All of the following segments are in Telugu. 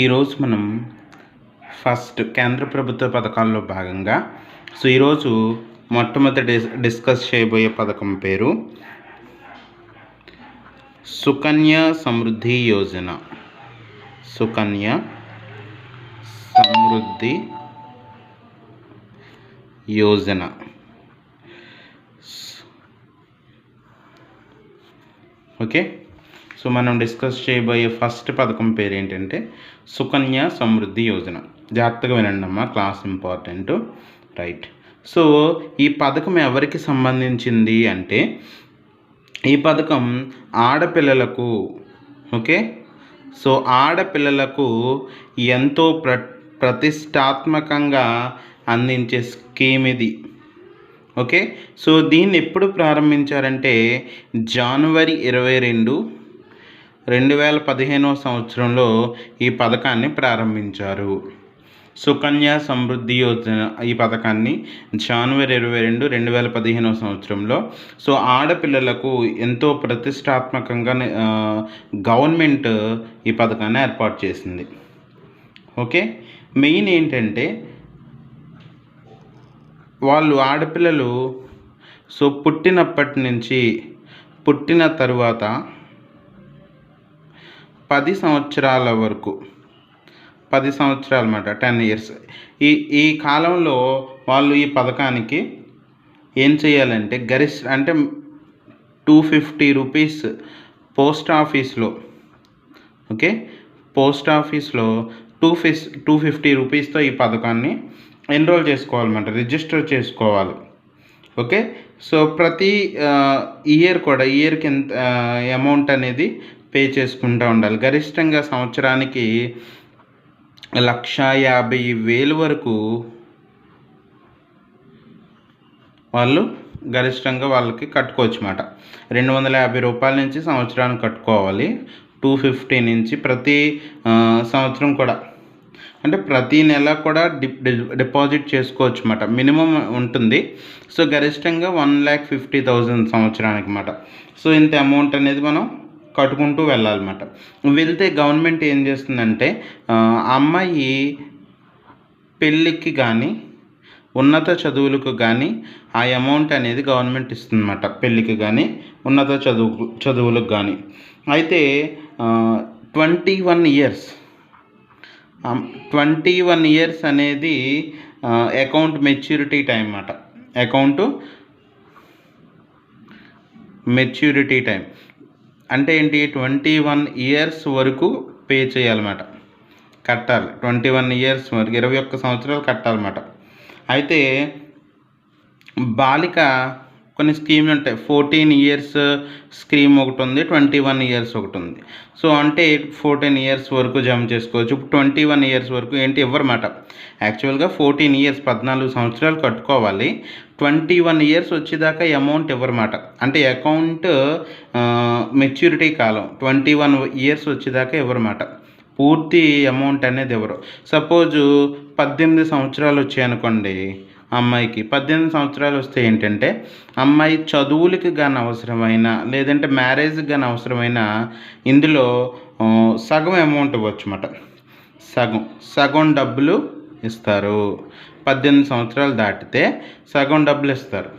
ఈరోజు మనం ఫస్ట్ కేంద్ర ప్రభుత్వ పథకాల్లో భాగంగా ఈరోజు మొట్టమొదటి డిస్కస్ చేయబోయే పథకం పేరు సుకన్య సమృద్ధి యోజన. సుకన్య సమృద్ధి యోజన. ఓకే, మనం డిస్కస్ చేయబోయే ఫస్ట్ పథకం పేరు ఏంటంటే సుకన్య సమృద్ధి యోజన. జాగ్రత్తగా వినండి అమ్మా, క్లాస్ ఇంపార్టెంట్, రైట్. ఈ పథకం ఎవరికి సంబంధించింది అంటే ఈ పథకం ఆడపిల్లలకు, ఓకే, ఆడపిల్లలకు ఎంతో ప్రతిష్టాత్మకంగా అందించే స్కీమ్ ఇది. ఓకే, దీన్ని ఎప్పుడు ప్రారంభించారంటే జనవరి 22, 2015 సంవత్సరంలో ఈ పథకాన్ని ప్రారంభించారు. సుకన్య సమృద్ధి యోజన ఈ పథకాన్ని జనవరి 22, 2015 సంవత్సరంలో ఆడపిల్లలకు ఎంతో ప్రతిష్టాత్మకంగా గవర్నమెంట్ ఈ పథకాన్ని ఏర్పాటు చేసింది. ఓకే, మెయిన్ ఏంటంటే వాళ్ళు ఆడపిల్లలు పుట్టినప్పటి నుంచి పుట్టిన తరువాత 10 సంవత్సరాల వరకు, 10 సంవత్సరాలు అన్నమాట, 10 years. ఈ కాలంలో వాళ్ళు ఈ పథకానికి ఏం చేయాలంటే అంటే 250 రూపీస్ పోస్ట్ ఆఫీస్లో, ఓకే, పోస్ట్ ఆఫీస్లో 250 రూపీస్తో ఈ పథకాన్ని ఎన్రోల్ చేసుకోవాలన్నమాట, రిజిస్టర్ చేసుకోవాలి. ఓకే, ప్రతి ఇయర్ కూడా ఇయర్కి ఎంత అమౌంట్ అనేది పే చేసుకుంటూ ఉండాలి. గరిష్టంగా సంవత్సరానికి 1,50,000 వరకు వాళ్ళు గరిష్టంగా వాళ్ళకి కట్టుకోవచ్చు అన్నమాట. 250 రూపాయల నుంచి సంవత్సరానికి కట్టుకోవాలి. 250 నుంచి ప్రతి సంవత్సరం కూడా, అంటే ప్రతి నెల కూడా డిపాజిట్ చేసుకోవచ్చు అన్నమాట. మినిమం ఉంటుంది. గరిష్టంగా 1,50,000 సంవత్సరానికి అన్నమాట. ఇంత అమౌంట్ అనేది మనం కట్టుకుంటూ వెళ్ళాలన్నమాట. వెళ్తే గవర్నమెంట్ ఏం చేస్తుందంటే అమ్మాయి పెళ్ళికి కానీ ఉన్నత చదువులకు కానీ ఆ అమౌంట్ అనేది గవర్నమెంట్ ఇస్తుందన్నమాట. పెళ్ళికి కానీ ఉన్నత చదువులకు కానీ. అయితే 21 ఇయర్స్ అనేది అకౌంట్ మెచ్యూరిటీ టైం అన్నమాట. అకౌంట్ మెచ్యూరిటీ టైం అంటే ఏంటి, 21 ఇయర్స్ వరకు పే చేయాలన్నమాట, కట్టాలి. 21 ఇయర్స్ వరకు 21 సంవత్సరాలు కట్టాలన్నమాట. అయితే బాలిక కొన్ని స్కీమ్లు ఉంటాయి. 14 ఇయర్స్ స్కీమ్ ఒకటి ఉంది, 21 ఇయర్స్ ఒకటి ఉంది. అంటే 14 ఇయర్స్ వరకు జమ చేసుకోవచ్చు. 21 ఇయర్స్ వరకు ఏంటి ఇవ్వరన్నమాట. యాక్చువల్గా 14 ఇయర్స్ 14 సంవత్సరాలు కట్టుకోవాలి. 21 ఇయర్స్ వచ్చేదాకా అమౌంట్ ఇవ్వరన్నమాట. అంటే అకౌంట్ మెచ్యూరిటీ కాలం 21 ఇయర్స్ వచ్చేదాకా ఇవ్వరన్నమాట. పూర్తి అమౌంట్ అనేది ఇవ్వరు. సపోజు 18 సంవత్సరాలు వచ్చాయనుకోండి అమ్మాయికి, 18 సంవత్సరాలు వస్తే ఏంటంటే అమ్మాయి చదువులకి కానీ అవసరమైన, లేదంటే మ్యారేజ్కి కానీ అవసరమైన ఇందులో సగం అమౌంట్ ఇవ్వచ్చు అన్నమాట. సగం డబ్బులు ఇస్తారు. 18 సంవత్సరాలు దాటితే సగం డబ్బులు ఇస్తారు.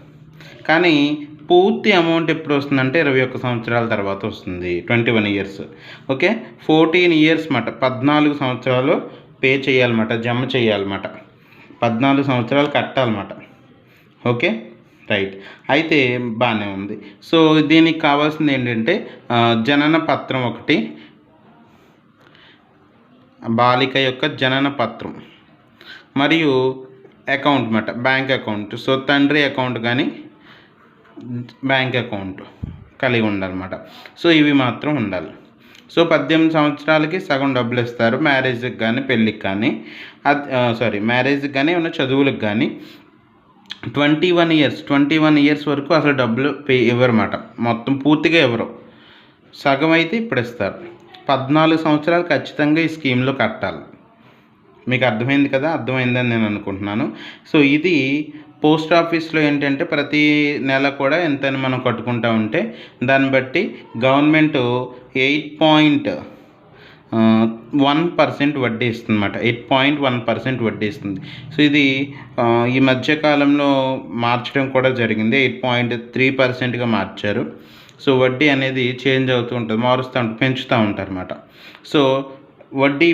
కానీ పూర్తి అమౌంట్ ఎప్పుడు వస్తుందంటే 21 సంవత్సరాల తర్వాత వస్తుంది, 21 ఇయర్స్. ఓకే, 14 ఇయర్స్ అన్నమాట, 14 సంవత్సరాలు పే చేయాలన్నమాట, జమ చేయాలన్నమాట, 14 సంవత్సరాలు కట్టాలన్నమాట. Okay, right. అయితే బాగానే ఉంది. దీనికి కావాల్సింది ఏంటంటే జనన పత్రం ఒకటి, బాలిక యొక్క జనన పత్రం, మరియు అకౌంట్ అన్నమాట, బ్యాంక్ అకౌంట్. తండ్రి అకౌంట్ కానీ బ్యాంక్ అకౌంట్ కలిగి ఉండాలన్నమాట. ఇవి మాత్రం ఉండాలి. 18 సంవత్సరాలకి సగం డబ్బులు ఇస్తారు, మ్యారేజ్కి కానీ పెళ్ళికి కానీ, మ్యారేజ్కి కానీ ఉన్న చదువులకు కానీ. 21 ఇయర్స్ వరకు అసలు డబ్బులు ఇవ్వరన్నమాట, మొత్తం పూర్తిగా ఇవ్వరు, సగం అయితే ఇప్పుడు ఇస్తారు. 14 సంవత్సరాలు ఖచ్చితంగా ఈ స్కీమ్లో కట్టాలి. మీకు అర్థమైంది కదా, అర్థమైందని నేను అనుకుంటున్నాను. ఇది పోస్ట్ ఆఫీస్లో ఏంటంటే ప్రతి నెల కూడా ఎంతని మనం కట్టుకుంటూ ఉంటే దాన్ని బట్టి గవర్నమెంట్ 1% వడ్డీ ఇస్తుంది అన్నమాట. 8.1% వడ్డీ ఇస్తుంది. సో ఇది ఈ మధ్యకాలంలో మార్చడం కూడా జరిగింది. 8.3%గా మార్చారు. సో వడ్డీ అనేది చేంజ్ అవుతూ ఉంటుంది, మారుస్తూ ఉంటుంది, పెంచుతూ ఉంటారు అన్నమాట. సో వడ్డీ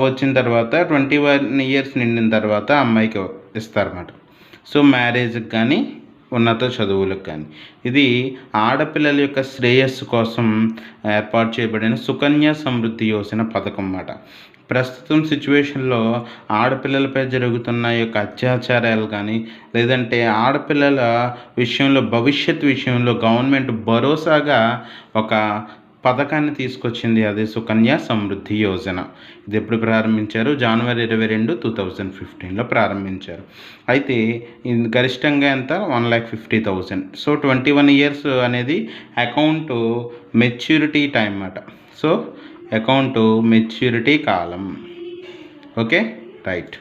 వచ్చిన తర్వాత 21 ఇయర్స్ నిండిన తర్వాత అమ్మాయికి ఇస్తారన్నమాట. సో మ్యారేజ్కి కానీ ఉన్నత చదువులకు కానీ. ఇది ఆడపిల్లల యొక్క శ్రేయస్సు కోసం ఏర్పాటు చేయబడిన సుకన్య సమృద్ధి యోజన పథకం అన్నమాట. ప్రస్తుతం సిచ్యువేషన్లో ఆడపిల్లలపై జరుగుతున్న యొక్క అత్యాచారాలు కానీ, లేదంటే ఆడపిల్లల విషయంలో భవిష్యత్ విషయంలో గవర్నమెంట్ భరోసాగా ఒక పథకాన్ని తీసుకొచ్చింది, అదే సుకన్య సమృద్ధి యోజన. ఇది ఎప్పుడు ప్రారంభించారు? జనవరి 22, 2015లో ప్రారంభించారు. అయితే ఇది గరిష్టంగా ఎంత? 1,50,000. సో 21 ఇయర్స్ అనేది అకౌంట్ మెచ్యూరిటీ టైం అన్నమాట. సో అకౌంట్ మెచ్యూరిటీ కాలం. Okay, right.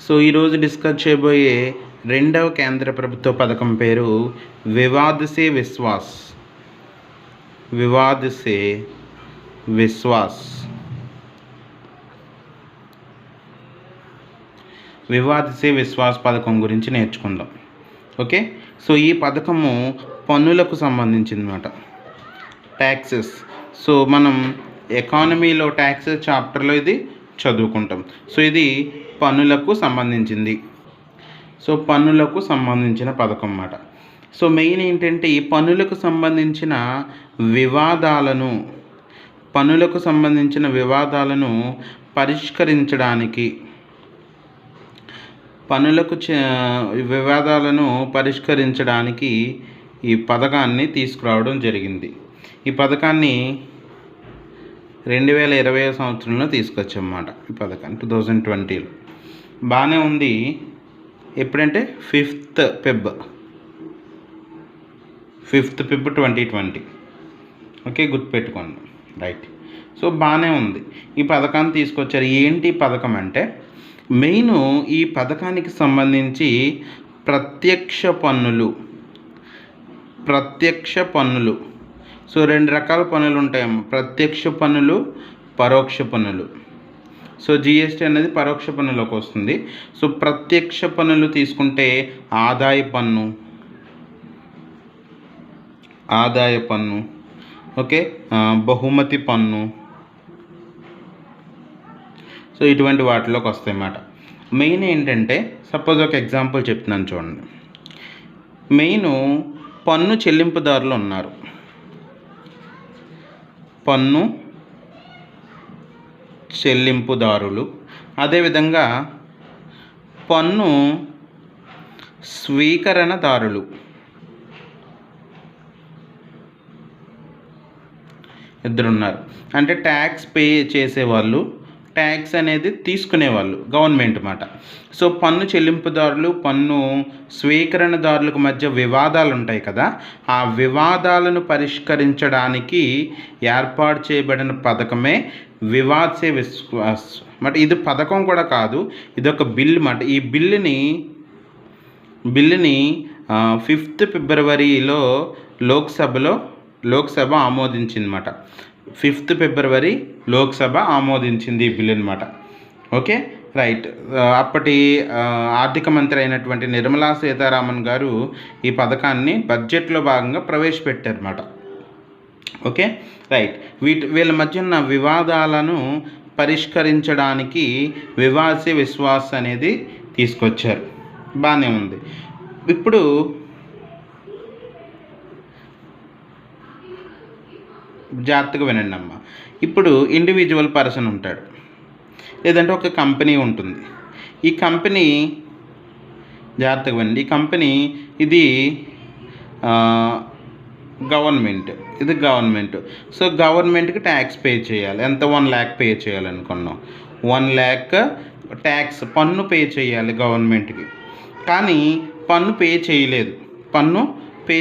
సో ఈరోజు డిస్కస్ చేయబోయే రెండవ కేంద్ర ప్రభుత్వ పథకం పేరు వివాద్ సే విశ్వాస్. వివాద్ సే విశ్వాస్. వివాద్ సే విశ్వాస్ పథకం గురించి నేర్చుకుందాం. ఓకే, సో ఈ పథకము పన్నులకు సంబంధించింది అన్నమాట. ట్యాక్సెస్. సో మనం ఎకానమీలో ట్యాక్సెస్ చాప్టర్లో ఇది చదువుకుంటాం. సో ఇది పన్నులకు సంబంధించింది. సో పన్నులకు సంబంధించిన పథకం అన్నమాట. సో మెయిన్ ఏంటంటే ఈ పన్నులకు సంబంధించిన వివాదాలను పరిష్కరించడానికి ఈ పథకాన్ని తీసుకురావడం జరిగింది. ఈ పథకాన్ని 2020 సంవత్సరంలో తీసుకొచ్చామన్నమాట. ఈ పథకాన్ని 2020లో బాగానే ఉంది. ఎప్పుడంటే 5th Feb 2020. ఓకే, గుర్తుపెట్టుకోండి, రైట్. సో బాగానే ఉంది, ఈ పథకాన్ని తీసుకొచ్చారు. ఏంటి పథకం అంటే మెయిన్ ఈ పథకానికి సంబంధించి ప్రత్యక్ష పన్నులు. సో 2 రకాల పన్నులు ఉంటాయమ్మ, ప్రత్యక్ష పన్నులు, పరోక్ష పన్నులు. సో జిఎస్టీ అనేది పరోక్ష పన్నులోకి వస్తుంది. సో ప్రత్యక్ష పన్నులు తీసుకుంటే ఆదాయ పన్ను, ఓకే, బహుమతి పన్ను. సో ఇటువంటి వాటిలోకి వస్తాయి అన్నమాట. మెయిన్ ఏంటంటే సపోజ్ ఒక ఎగ్జాంపుల్ చెప్తున్నాను చూడండి. మెయిన్ పన్ను చెల్లింపుదారులు ఉన్నారు. పన్ను చెల్లింపుదారులు, అదేవిధంగా పన్ను స్వీకరణదారులు. ఇద్దరున్నారు. అంటే ట్యాక్స్ పే చేసేవాళ్ళు, ట్యాక్స్ అనేది తీసుకునేవాళ్ళు, గవర్నమెంట్ అన్నమాట. సో పన్ను చెల్లింపుదారులు, పన్ను స్వీకరణదారులకు మధ్య వివాదాలు ఉంటాయి కదా, ఆ వివాదాలను పరిష్కరించడానికి ఏర్పాటు చేయబడిన పథకమే వివాద్ సే విశ్వాస్ అన్నమాట. ఇది పథకం కూడా కాదు, ఇది ఒక బిల్ అన్నమాట. ఈ బిల్లుని 5th ఫిబ్రవరిలో లోక్సభ ఆమోదించింది అన్నమాట. 5th ఫిబ్రవరి లోక్సభ ఆమోదించింది ఈ బిల్ అన్నమాట. Okay, right. అప్పటి ఆర్థిక మంత్రి అయినటువంటి నిర్మలా సీతారామన్ గారు ఈ పథకాన్ని బడ్జెట్లో భాగంగా ప్రవేశపెట్టారు అన్నమాట. Okay, right. వీళ్ళ మధ్య ఉన్న వివాదాలను పరిష్కరించడానికి వివాద్ సే విశ్వాస్ అనేది తీసుకొచ్చారు. బాగానే ఉంది. ఇప్పుడు జాగ్రత్తగా వినండి అమ్మ. ఇప్పుడు ఇండివిజువల్ పర్సన్ ఉంటాడు, లేదంటే ఒక కంపెనీ ఉంటుంది. ఈ కంపెనీ జాగ్రత్తగా వినండి. ఈ కంపెనీ ఇది గవర్నమెంట్. సో గవర్నమెంట్కి ట్యాక్స్ పే చేయాలి. ఎంత? 1 lakh పే చేయాలనుకున్నాం. 1 lakh ట్యాక్స్ పన్ను పే చేయాలి గవర్నమెంట్కి. కానీ పన్ను పే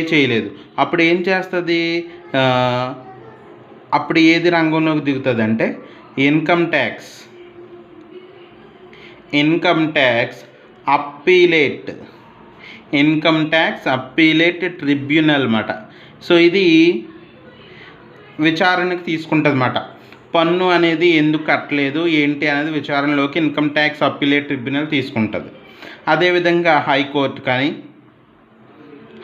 చేయలేదు. అప్పుడు ఏం చేస్తుంది? అప్పుడు ఏది రంగంలోకి దిగుతుంది అంటే ఇన్కమ్ ట్యాక్స్ అప్పీలేట్ ట్రిబ్యునల్ అన్నమాట. సో ఇది విచారణకు తీసుకుంటుంది అన్నమాట. పన్ను అనేది ఎందుకు కట్టలేదు ఏంటి అనేది విచారణలోకి ఇన్కమ్ ట్యాక్స్ అప్పీలేట్ ట్రిబ్యునల్ తీసుకుంటుంది. అదేవిధంగా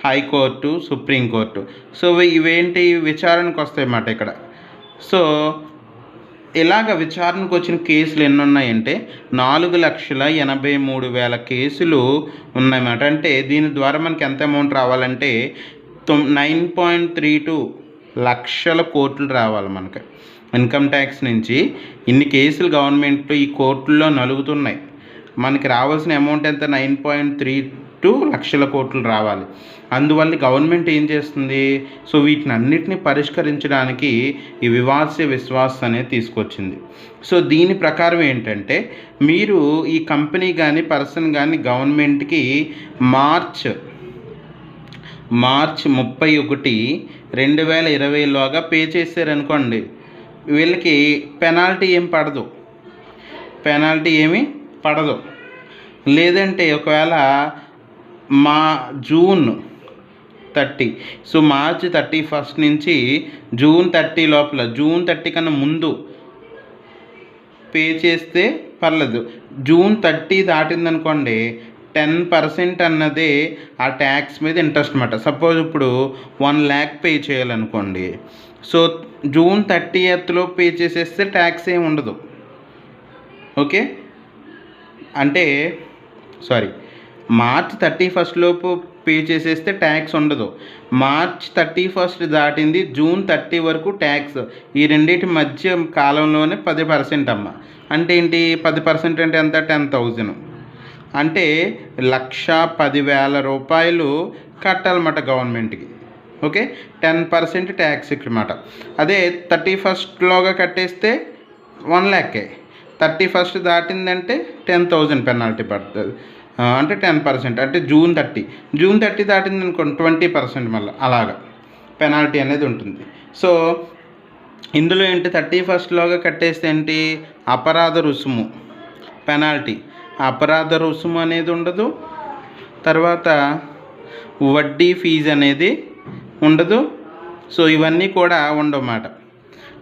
హైకోర్టు, సుప్రీంకోర్టు. సో ఇవేంటి విచారణకు వస్తాయి అన్నమాట ఇక్కడ. సో ఇలాగ విచారణకు వచ్చిన కేసులు ఎన్ని ఉన్నాయంటే 4,83,000 కేసులు ఉన్నాయన్నమాట. అంటే దీని ద్వారా మనకి ఎంత అమౌంట్ రావాలంటే 9.32 లక్షల కోట్లు రావాలి మనకి ఇన్కమ్ ట్యాక్స్ నుంచి. ఇన్ని కేసులు గవర్నమెంట్ ఈ కోర్టుల్లో నలుగుతున్నాయి. మనకి రావాల్సిన అమౌంట్ ఎంత 9.32 లక్షల కోట్లు రావాలి. అందువల్ల గవర్నమెంట్ ఏం చేస్తుంది, సో వీటిని అన్నిటిని పరిష్కరించడానికి ఈ వివాద్సే విశ్వాస్ అనేది తీసుకొచ్చింది. సో దీని ప్రకారం ఏంటంటే మీరు ఈ కంపెనీ కానీ పర్సన్ కానీ గవర్నమెంట్కి మార్చ్ 31, 2020లోగా పే చేశారనుకోండి, వీళ్ళకి పెనాల్టీ ఏమీ పడదు. లేదంటే ఒకవేళ జూన్ 30, సో మార్చ్ 31 నుంచి జూన్ 30 లోపల, జూన్ 30 కన్నా ముందు పే చేస్తే పర్లేదు. జూన్ 30 దాటిందనుకోండి 10% అన్నదే ఆ ట్యాక్స్ మీద ఇంట్రెస్ట్ అన్నమాట. సపోజ్ ఇప్పుడు 1 lakh పే చేయాలనుకోండి, సో జూన్ 30th పే చేసేస్తే ట్యాక్స్ ఏమి ఉండదు. ఓకే, అంటే మార్చ్ 31 లోపు పే చేసేస్తే ట్యాక్స్ ఉండదు. మార్చ్ 31 దాటింది జూన్ 30 వరకు ట్యాక్స్. ఈ రెండింటి మధ్య కాలంలోనే 10% అమ్మ. అంటే ఏంటి 10% అంటే ఎంత? 10,000. అంటే 1,10,000 రూపాయలు కట్టాలన్నమాట గవర్నమెంట్కి. ఓకే, 10% ట్యాక్స్ అన్నమాట. అదే 31లోగా కట్టేస్తే 1 lakh. 31 దాటిందంటే 10,000 పెనాల్టీ పడుతుంది. అంటే 10%, అంటే జూన్ 30 దాటింది అనుకోండి 20% మళ్ళీ అలాగా పెనాల్టీ అనేది ఉంటుంది. సో ఇందులో ఏంటి 31లోగా కట్టేస్తే ఏంటి అపరాధ రుసుము పెనాల్టీ, అపరాధ రుసుము అనేది ఉండదు. తర్వాత వడ్డీ ఫీజు అనేది ఉండదు. సో ఇవన్నీ కూడా ఉండవన్నమాట.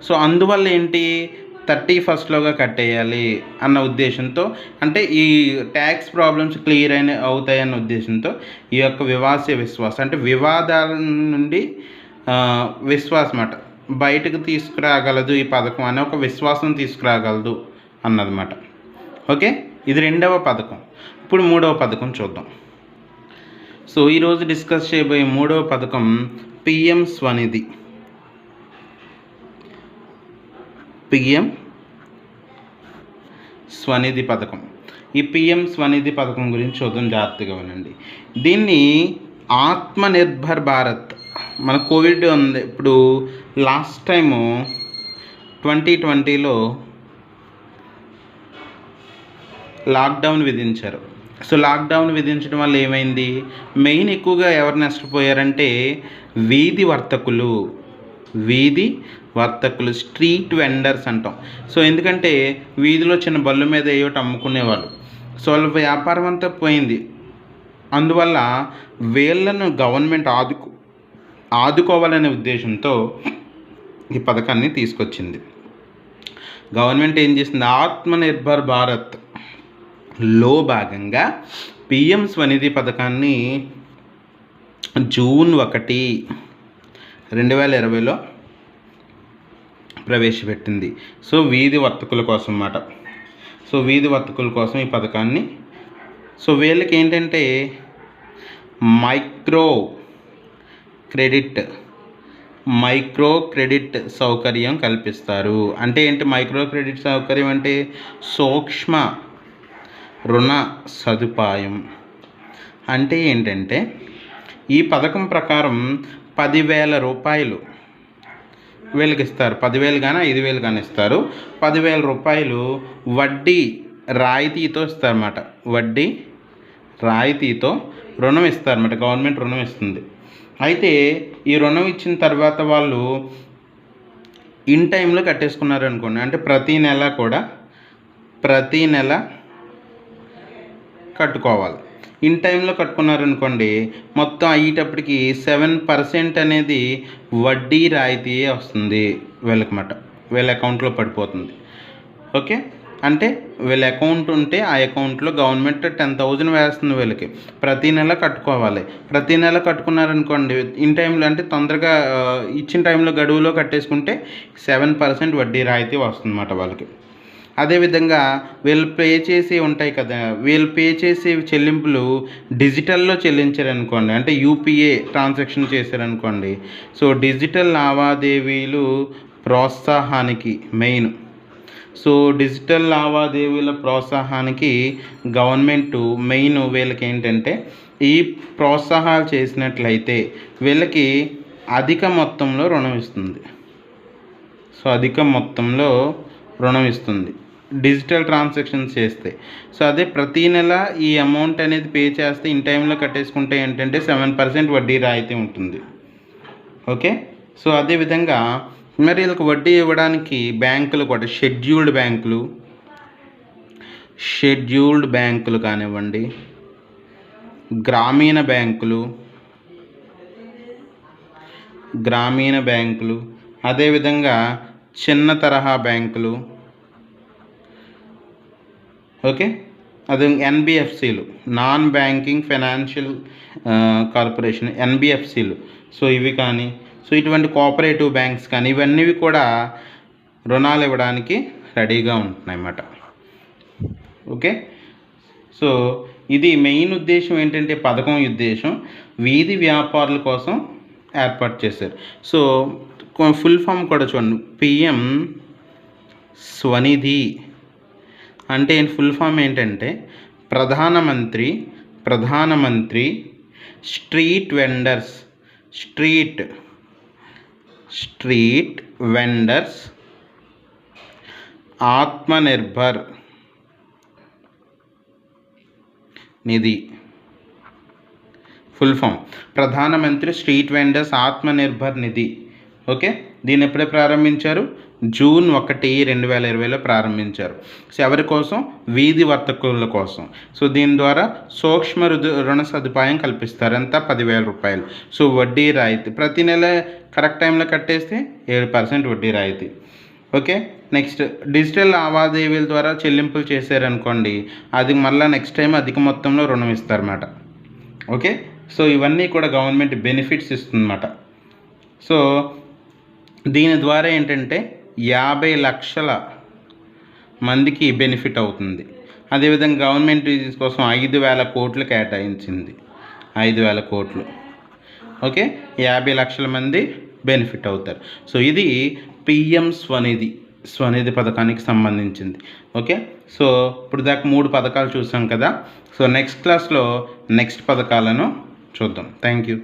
సో అందువల్ల ఏంటి 31లోగా కట్టేయాలి అన్న ఉద్దేశంతో, అంటే ఈ ట్యాక్స్ ప్రాబ్లమ్స్ క్లియర్ అవుతాయన్న ఉద్దేశంతో ఈ యొక్క వివాద్సే విశ్వాస్ అంటే వివాదాల నుండి విశ్వాసం అన్నమాట బయటకు తీసుకురాగలదు ఈ పథకం అనే ఒక విశ్వాసం తీసుకురాగలదు అన్నదన్నమాట. ఓకే, ఇది 2వ పథకం. ఇప్పుడు 3వ పథకం చూద్దాం. సో ఈరోజు డిస్కస్ చేయబోయే 3వ పథకం పిఎం స్వనిధి. స్వనిధి పథకం. ఈ పిఎం స్వనిధి పథకం గురించి చూద్దాం, జాగ్రత్తగా వినండి. దీన్ని ఆత్మనిర్భర్ భారత్, మన కోవిడ్ ఉంది ఇప్పుడు, లాస్ట్ టైము 2020లో లాక్డౌన్ విధించారు. సో లాక్డౌన్ విధించడం వల్ల ఏమైంది, మెయిన్ ఎక్కువగా ఎవరు నష్టపోయారంటే వీధి వర్తకులు, స్ట్రీట్ వెండర్స్ అంటాం. సో ఎందుకంటే వీధిలో చిన్న బళ్ళు మీద ఏవోటి అమ్ముకునేవాళ్ళు. సో వాళ్ళ వ్యాపారం అంతా పోయింది. అందువల్ల వీళ్ళను గవర్నమెంట్ ఆదుకోవాలనే ఉద్దేశంతో ఈ పథకాన్ని తీసుకొచ్చింది. గవర్నమెంట్ ఏం చేసింది, ఆత్మనిర్భర్ భారత్లో భాగంగా పిఎం స్వనిధి పథకాన్ని జూన్ 1, 2020లో ప్రవేశపెట్టింది. సో వీధి వర్తకుల కోసం అన్నమాట. సో వీధి వర్తకుల కోసం ఈ పథకాన్ని, సో వీళ్ళకి ఏంటంటే మైక్రో క్రెడిట్ సౌకర్యం కల్పిస్తారు. అంటే ఏంటి మైక్రో క్రెడిట్ సౌకర్యం అంటే సూక్ష్మ రుణ సదుపాయం. అంటే ఏంటంటే ఈ పథకం ప్రకారం 10,000 రూపాయలు వీళ్ళకి ఇస్తారు. 10,000 కానీ 5,000 కానీ ఇస్తారు. 10,000 రూపాయలు వడ్డీ రాయితీతో ఇస్తారన్నమాట. వడ్డీ రాయితీతో రుణం ఇస్తారన్నమాట. గవర్నమెంట్ రుణం ఇస్తుంది. అయితే ఈ రుణం ఇచ్చిన తర్వాత వాళ్ళు ఇన్ టైంలో కట్టేసుకున్నారు అనుకోండి, అంటే ప్రతి నెల కట్టుకోవాలి. ఇన్ టైంలో కట్టుకున్నారనుకోండి, మొత్తం అయ్యేటప్పటికి 7% అనేది వడ్డీ రాయితీయే వస్తుంది వీళ్ళకమాట, వీళ్ళ అకౌంట్లో పడిపోతుంది. ఓకే, అంటే వీళ్ళ అకౌంట్ ఉంటే ఆ అకౌంట్లో గవర్నమెంట్ 10,000 వేస్తుంది వీళ్ళకి, ప్రతి నెల కట్టుకోవాలి. ప్రతి నెల కట్టుకున్నారనుకోండి ఇన్ టైంలో, అంటే తొందరగా ఇచ్చిన టైంలో గడువులో కట్టేసుకుంటే 7% వడ్డీ రాయితీ వస్తుందన్నమాట వాళ్ళకి. అదేవిధంగా వీళ్ళు పే చేసి ఉంటాయి కదా, వీళ్ళు పే చేసే చెల్లింపులు డిజిటల్లో చెల్లించారనుకోండి, అంటే యూపీఏ ట్రాన్సాక్షన్ చేశారనుకోండి, సో డిజిటల్ లావాదేవీలు ప్రోత్సాహానికి మెయిన్. సో డిజిటల్ లావాదేవీల ప్రోత్సాహానికి గవర్నమెంటు మెయిన్ వీళ్ళకి ఏంటంటే, ఈ ప్రోత్సాహాలు చేసినట్లయితే వీళ్ళకి అధిక మొత్తంలో రుణం ఇస్తుంది. సో అధిక మొత్తంలో రుణం ఇస్తుంది డిజిటల్ ట్రాన్సాక్షన్స్ చేస్తే. సో అదే ప్రతీ నెల ఈ అమౌంట్ అనేది పే చేస్తే ఇన్ టైంలో కట్టేసుకుంటే ఏంటంటే 7% వడ్డీ రాయితీ ఉంటుంది. ఓకే, సో అదేవిధంగా మరి వీళ్ళకి వడ్డీ ఇవ్వడానికి బ్యాంకులు కూడా షెడ్యూల్డ్ బ్యాంకులు కానివ్వండి, గ్రామీణ బ్యాంకులు, అదేవిధంగా చిన్న తరహా బ్యాంకులు, ఓకే, అదే ఎన్బిఎఫ్సిలు, నాన్ బ్యాంకింగ్ ఫైనాన్షియల్ కార్పొరేషన్, ఎన్బిఎఫ్సిలు, సో ఇవి కానీ, సో ఇటువంటి కోఆపరేటివ్ బ్యాంక్స్ కానీ, ఇవన్నీ కూడా రుణాలు ఇవ్వడానికి రెడీగా ఉంటున్నాయి అన్నమాట. ఓకే, సో ఇది మెయిన్ ఉద్దేశం ఏంటంటే, పథకం ఉద్దేశం వీధి వ్యాపారుల కోసం ఏర్పాటు చేశారు. సో ఫుల్ ఫామ్ కూడా చూడండి, పిఎం స్వనిధి అంటే ఫుల్ ఫామ్ ఏంటంటే ప్రధానమంత్రి స్ట్రీట్ వెండర్స్ ఆత్మనిర్భర్ నిధి. ఫుల్ ఫామ్ ప్రధానమంత్రి స్ట్రీట్ వెండర్స్ ఆత్మనిర్భర్ నిధి. ఓకే, దీన్ని ఎప్పుడే ప్రారంభించారు? జూన్ 1, 2020లో ప్రారంభించారు. సో ఎవరి కోసం? వీధి వర్తకుల కోసం. సో దీని ద్వారా సూక్ష్మ రుణ సదుపాయం కల్పిస్తారు. ఎంత? 10,000 రూపాయలు. సో వడ్డీ రాయితీ ప్రతి నెల కరెక్ట్ టైంలో కట్టేస్తే 7% వడ్డీ రాయితీ. ఓకే, నెక్స్ట్ డిజిటల్ లావాదేవీల ద్వారా చెల్లింపులు చేశారనుకోండి, అది మళ్ళీ నెక్స్ట్ టైం అధిక మొత్తంలో రుణం ఇస్తారన్నమాట. ఓకే, సో ఇవన్నీ కూడా గవర్నమెంట్ బెనిఫిట్స్ ఇస్తుందన్నమాట. సో దీని ద్వారా ఏంటంటే 50 లక్షల మందికి బెనిఫిట్ అవుతుంది. అదేవిధంగా గవర్నమెంట్ కోసం 5,000 కోట్లు కేటాయించింది. 5,000 కోట్లు. ఓకే, 50 లక్షల మంది బెనిఫిట్ అవుతారు. సో ఇది పిఎం స్వనిధి పథకానికి సంబంధించింది. ఓకే, సో ఇప్పుడు దాకా 3 పథకాలు చూసాం కదా. సో నెక్స్ట్ క్లాస్లో నెక్స్ట్ పథకాలను చూద్దాం. Thank you.